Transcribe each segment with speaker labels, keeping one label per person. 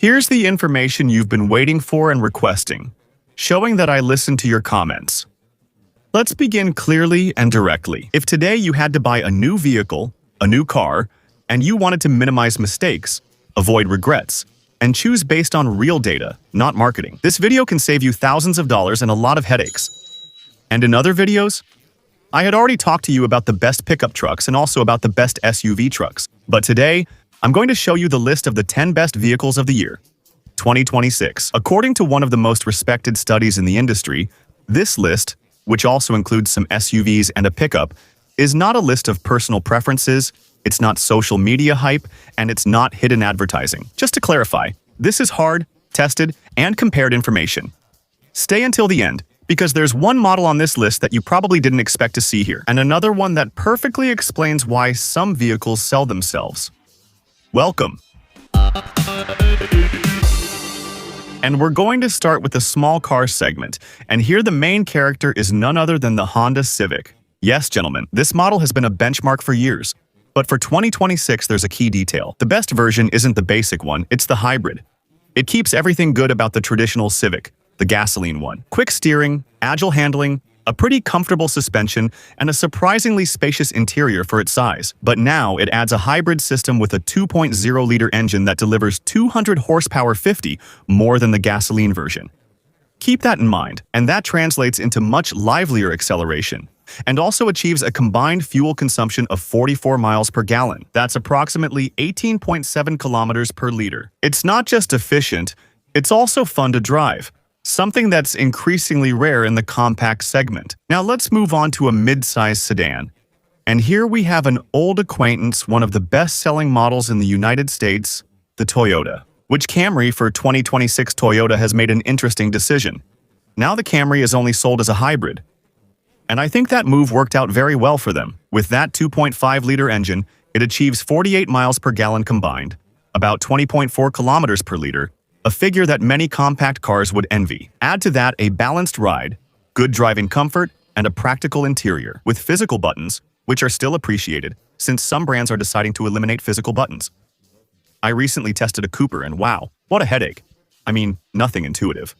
Speaker 1: Here's the information you've been waiting for and requesting, showing that I listened to your comments. Let's begin clearly and directly. If today you had to buy a new vehicle, a new car, and you wanted to minimize mistakes, avoid regrets, and choose based on real data, not marketing, this video can save you thousands of dollars and a lot of headaches. And in other videos, I had already talked to you about the best pickup trucks and also about the best SUV trucks. But today, I'm going to show you the list of the 10 best vehicles of the year, 2026. According to one of the most respected studies in the industry, this list, which also includes some SUVs and a pickup, is not a list of personal preferences, it's not social media hype, and it's not hidden advertising. Just to clarify, this is hard, tested, and compared information. Stay until the end, because there's one model on this list that you probably didn't expect to see here, and another one that perfectly explains why some vehicles sell themselves. Welcome. And we're going to start with the small car segment, and here the main character is none other than the Honda Civic. Yes, gentlemen, this model has been a benchmark for years. But for 2026, there's a key detail. The best version isn't the basic one, it's the hybrid. It keeps everything good about the traditional Civic, the gasoline one. Quick steering, agile handling, a pretty comfortable suspension, and a surprisingly spacious interior for its size. But now it adds a hybrid system with a 2.0-liter engine that delivers 200 horsepower 50 more than the gasoline version. Keep that in mind, and that translates into much livelier acceleration, and also achieves a combined fuel consumption of 44 miles per gallon. That's approximately 18.7 kilometers per liter. It's not just efficient, it's also fun to drive, something that's increasingly rare in the compact segment. Now let's move on to a mid-size sedan. And here we have an old acquaintance, one of the best-selling models in the United States, the Toyota. Which Camry for 2026 Toyota has made an interesting decision. Now the Camry is only sold as a hybrid. And I think that move worked out very well for them. With that 2.5-liter engine, it achieves 48 miles per gallon combined, about 20.4 kilometers per liter, a figure that many compact cars would envy. Add to that a balanced ride, good driving comfort, and a practical interior, with physical buttons, which are still appreciated, since some brands are deciding to eliminate physical buttons. I recently tested a Cooper and wow, what a headache. I mean, nothing intuitive.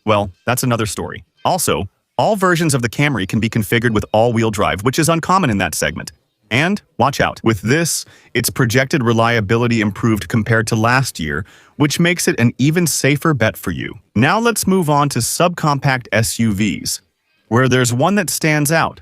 Speaker 1: Well, that's another story. Also, all versions of the Camry can be configured with all-wheel drive, which is uncommon in that segment. And, watch out, with this, its projected reliability improved compared to last year, which makes it an even safer bet for you. Now let's move on to subcompact SUVs, where there's one that stands out.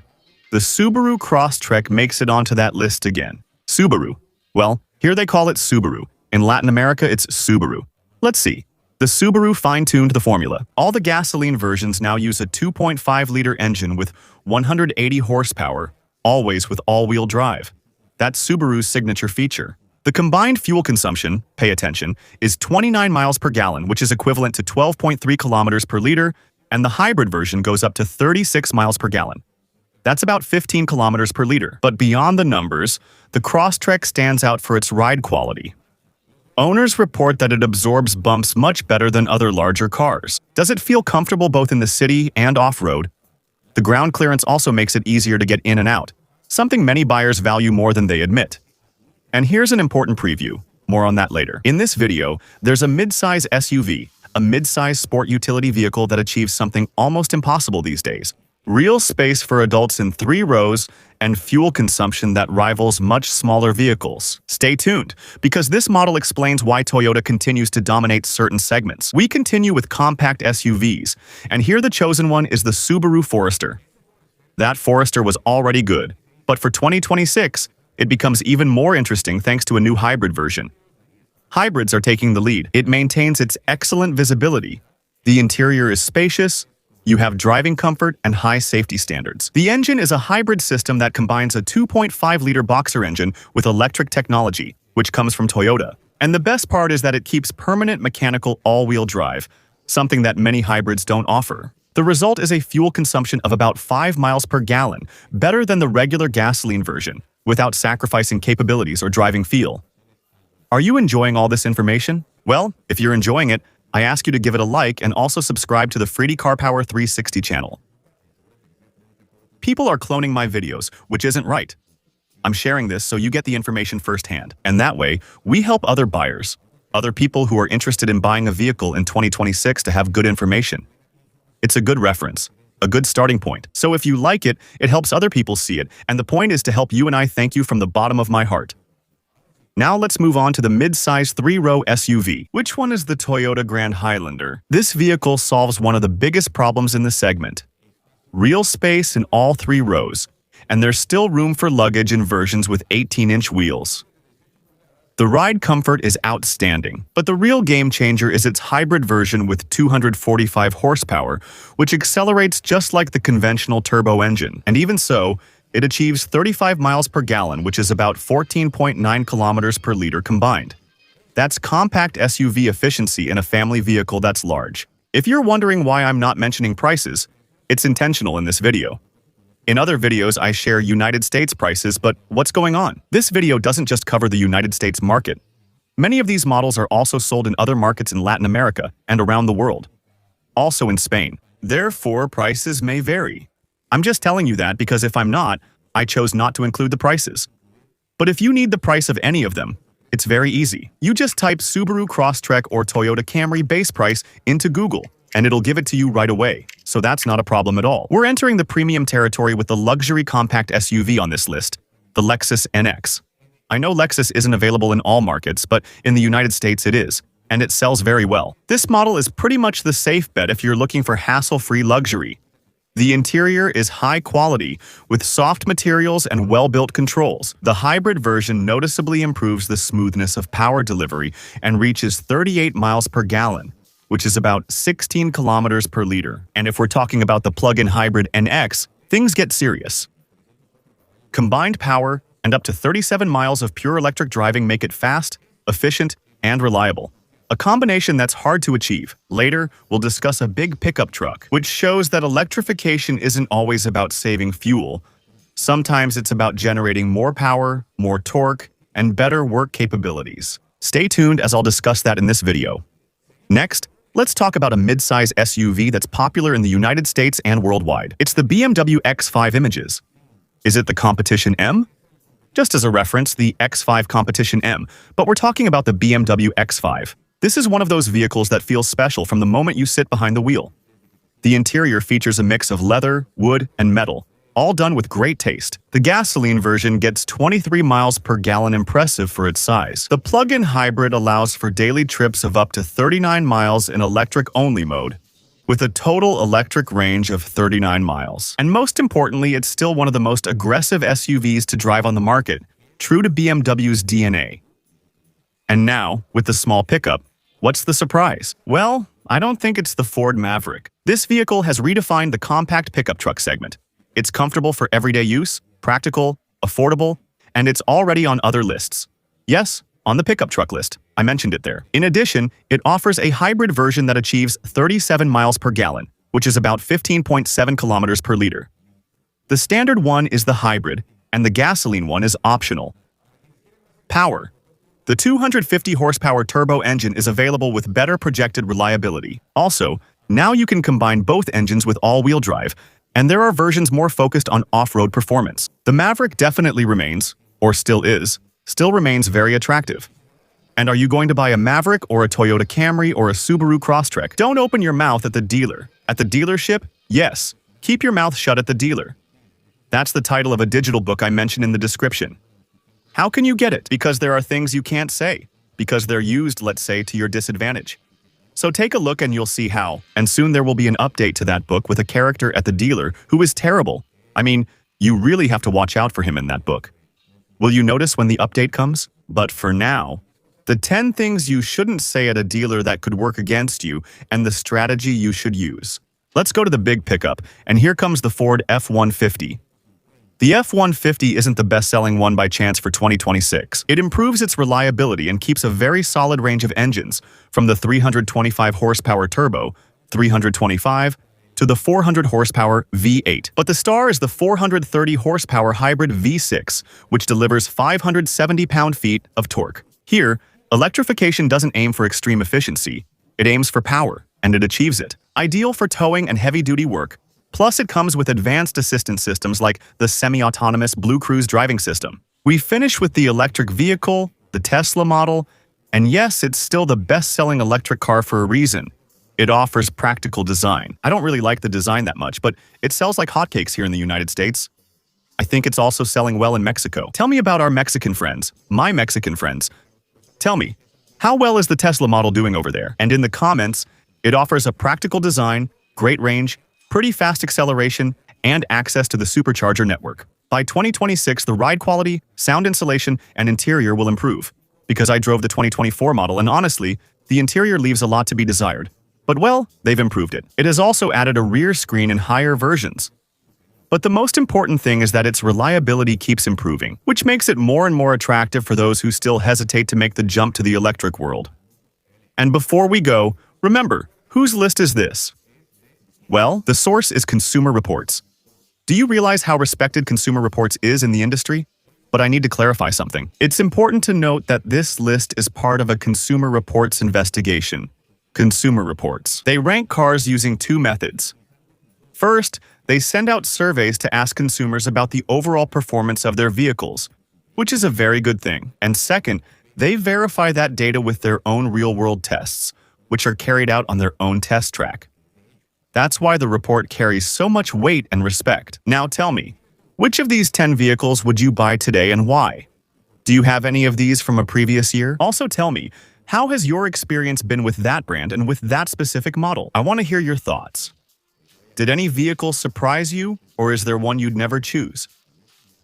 Speaker 1: The Subaru Crosstrek makes it onto that list again. Subaru. Well, here they call it Subaru. In Latin America, it's Subaru. Let's see. The Subaru fine-tuned the formula. All the gasoline versions now use a 2.5-liter engine with 180 horsepower, always with all-wheel drive. That's Subaru's signature feature. The combined fuel consumption, pay attention, is 29 miles per gallon, which is equivalent to 12.3 kilometers per liter, and the hybrid version goes up to 36 miles per gallon. That's about 15 kilometers per liter. But beyond the numbers, the Crosstrek stands out for its ride quality. Owners report that it absorbs bumps much better than other larger cars. Does it feel comfortable both in the city and off-road? The ground clearance also makes it easier to get in and out, something many buyers value more than they admit. And here's an important preview. More on that later. In this video, there's a mid-size SUV, a mid-size sport utility vehicle that achieves something almost impossible these days. Real space for adults in 3 rows, and fuel consumption that rivals much smaller vehicles. Stay tuned, because this model explains why Toyota continues to dominate certain segments. We continue with compact SUVs, and here the chosen one is the Subaru Forester. That Forester was already good, but for 2026, it becomes even more interesting thanks to a new hybrid version. Hybrids are taking the lead. It maintains its excellent visibility. The interior is spacious, you have driving comfort and high safety standards. The engine is a hybrid system that combines a 2.5-liter boxer engine with electric technology, which comes from Toyota. And the best part is that it keeps permanent mechanical all-wheel drive, something that many hybrids don't offer. The result is a fuel consumption of about 5 miles per gallon, better than the regular gasoline version, without sacrificing capabilities or driving feel. Are you enjoying all this information? Well, if you're enjoying it, I ask you to give it a like and also subscribe to the Freedy Car Power 360 channel. People are cloning my videos, which isn't right. I'm sharing this so you get the information firsthand, and that way, we help other buyers. other people who are interested in buying a vehicle in 2026 to have good information. It's a good reference, a good starting point. So if you like it, it helps other people see it, and the point is to help you, and I thank you from the bottom of my heart. Now let's move on to the mid-size 3-row SUV. Which one is the Toyota Grand Highlander? This vehicle solves one of the biggest problems in the segment. Real space in all 3 rows, and there's still room for luggage in versions with 18-inch wheels. The ride comfort is outstanding, but the real game changer is its hybrid version with 245 horsepower, which accelerates just like the conventional turbo engine. And even so, it achieves 35 miles per gallon, which is about 14.9 kilometers per liter combined. That's compact SUV efficiency in a family vehicle that's large. If you're wondering why I'm not mentioning prices, it's intentional in this video. In other videos, I share United States prices, but what's going on? This video doesn't just cover the United States market. Many of these models are also sold in other markets in Latin America and around the world. Also in Spain. Therefore, prices may vary. I'm just telling you that because if I'm not, I chose not to include the prices. But if you need the price of any of them, it's very easy. You just type Subaru Crosstrek or Toyota Camry base price into Google, and it'll give it to you right away. So that's not a problem at all. We're entering the premium territory with the luxury compact SUV on this list, the Lexus NX. I know Lexus isn't available in all markets, but in the United States it is, and it sells very well. This model is pretty much the safe bet if you're looking for hassle-free luxury. The interior is high quality, with soft materials and well-built controls. The hybrid version noticeably improves the smoothness of power delivery and reaches 38 miles per gallon, which is about 16 kilometers per liter. And if we're talking about the plug-in hybrid NX, things get serious. Combined power and up to 37 miles of pure electric driving make it fast, efficient, and reliable. A combination that's hard to achieve. Later, we'll discuss a big pickup truck, which shows that electrification isn't always about saving fuel. Sometimes it's about generating more power, more torque, and better work capabilities. Stay tuned as I'll discuss that in this video. Next, let's talk about a mid-size SUV that's popular in the United States and worldwide. It's the BMW X5 Images. Is it the Competition M? Just as a reference, the X5 Competition M, but we're talking about the BMW X5. This is one of those vehicles that feels special from the moment you sit behind the wheel. The interior features a mix of leather, wood, and metal, all done with great taste. The gasoline version gets 23 miles per gallon, impressive for its size. The plug-in hybrid allows for daily trips of up to 39 miles in electric-only mode, with a total electric range of 39 miles. And most importantly, it's still one of the most aggressive SUVs to drive on the market, true to BMW's DNA. And now, with the small pickup, what's the surprise? Well, I don't think it's the Ford Maverick. This vehicle has redefined the compact pickup truck segment. It's comfortable for everyday use, practical, affordable, and it's already on other lists. Yes, on the pickup truck list. I mentioned it there. In addition, it offers a hybrid version that achieves 37 miles per gallon, which is about 15.7 kilometers per liter. The standard one is the hybrid, and the gasoline one is optional. Power. The 250 horsepower turbo engine is available with better projected reliability. Also, now you can combine both engines with all-wheel drive, and there are versions more focused on off-road performance. The Maverick definitely remains, or still remains very attractive. And are you going to buy a Maverick or a Toyota Camry or a Subaru Crosstrek? Don't open your mouth at the dealer. At the dealership? Yes. Keep your mouth shut at the dealer. That's the title of a digital book I mentioned in the description. How can you get it? Because there are things you can't say. Because they're used, let's say, to your disadvantage. So take a look and you'll see how. And soon there will be an update to that book with a character at the dealer who is terrible. I mean, you really have to watch out for him in that book. Will you notice when the update comes? But for now, the 10 things you shouldn't say at a dealer that could work against you and the strategy you should use. Let's go to the big pickup, and here comes the Ford F-150. The F-150 isn't the best-selling one by chance for 2026. It improves its reliability and keeps a very solid range of engines, from the 325 horsepower turbo, 325, to the 400 horsepower V8. But the star is the 430 horsepower hybrid V6, which delivers 570 pound-feet of torque. Here, electrification doesn't aim for extreme efficiency. It aims for power, and it achieves it. Ideal for towing and heavy-duty work. Plus, it comes with advanced assistance systems like the semi-autonomous Blue Cruise driving system. We finish with the electric vehicle, the Tesla model, And yes, it's still the best-selling electric car for a reason. It offers practical design. I don't really like the design that much, but it sells like hotcakes here in the United States. I think it's also selling well in Mexico. Tell me about our Mexican friends, my Mexican friends. Tell me, how well is the Tesla model doing over there? And in the comments, it offers a practical design, great range, pretty fast acceleration, and access to the supercharger network. By 2026, the ride quality, sound insulation, and interior will improve. Because I drove the 2024 model, and honestly, the interior leaves a lot to be desired. But well, they've improved it. It has also added a rear screen in higher versions. But the most important thing is that its reliability keeps improving, which makes it more and more attractive for those who still hesitate to make the jump to the electric world. And before we go, remember, whose list is this? Well, the source is Consumer Reports. Do you realize how respected Consumer Reports is in the industry? But I need to clarify something. It's important to note that this list is part of a Consumer Reports investigation. Consumer Reports. They rank cars using two methods. First, they send out surveys to ask consumers about the overall performance of their vehicles, which is a very good thing. And second, they verify that data with their own real-world tests, which are carried out on their own test track. That's why the report carries so much weight and respect. Now tell me, which of these 10 vehicles would you buy today and why? Do you have any of these from a previous year? Also tell me, how has your experience been with that brand and with that specific model? I want to hear your thoughts. Did any vehicle surprise you, or is there one you'd never choose?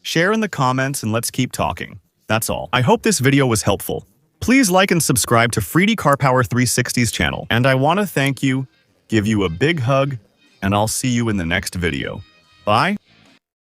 Speaker 1: Share in the comments and let's keep talking. That's all. I hope this video was helpful. Please like and subscribe to Freedy Car Power 360's channel. And I want to thank you, give you a big hug, and I'll see you in the next video. Bye.